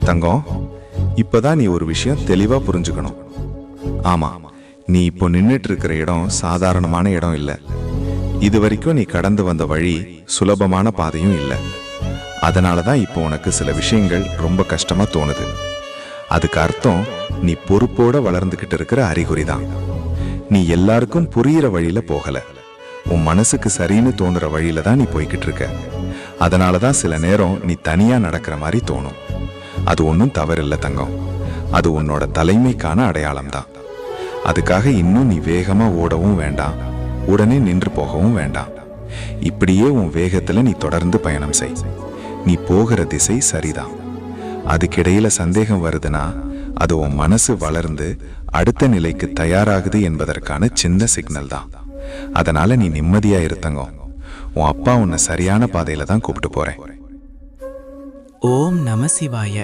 தங்கம், இப்பதான் நீ ஒரு விஷயம் தெளிவா புரிஞ்சுக்கணும். ஆமா, நீ இப்போ நின்னுட்டு இருக்கிற இடம் சாதாரணமான இடம் இல்ல. இது வரைக்கும் நீ கடந்து வந்த வழி சுலபமான பாதையும் இல்ல. அதனாலதான் இப்போ உனக்கு சில விஷயங்கள் ரொம்ப கஷ்டமா தோணுது. அதுக்கு அர்த்தம் நீ பொறுப்போட வளர்ந்துகிட்டு இருக்கிற அறிகுறிதான். நீ எல்லாருக்கும் புரியிற வழியில போகல, உன் மனசுக்கு சரின்னு தோணுற வழியில தான் நீ போய்கிட்டு இருக்க. அதனாலதான் சில நேரம் நீ தனியா நடக்கிற மாதிரி தோணும். அது ஒன்றும் தவறில்லை தங்கம், அது உன்னோட தலைமைக்கான அடையாளம் தான். அதுக்காக இன்னும் நீ வேகமா ஓடவும் வேண்டாம், உடனே நின்று போகவும் வேண்டாம். இப்படியே உன் வேகத்துல நீ தொடர்ந்து பயணம் செய். நீ போகிற திசை சரிதான். அதுக்கிடையில சந்தேகம் வருதுன்னா அது உன் மனசு வளர்ந்து அடுத்த நிலைக்கு தயாராகுது என்பதற்கான சின்ன சிக்னல் தான். அதனால நீ நிம்மதியா இருத்தங்கம். உன் அப்பா உன்னை சரியான பாதையில தான் கூப்பிட்டு போறேன். ஓம் நம சிவாய.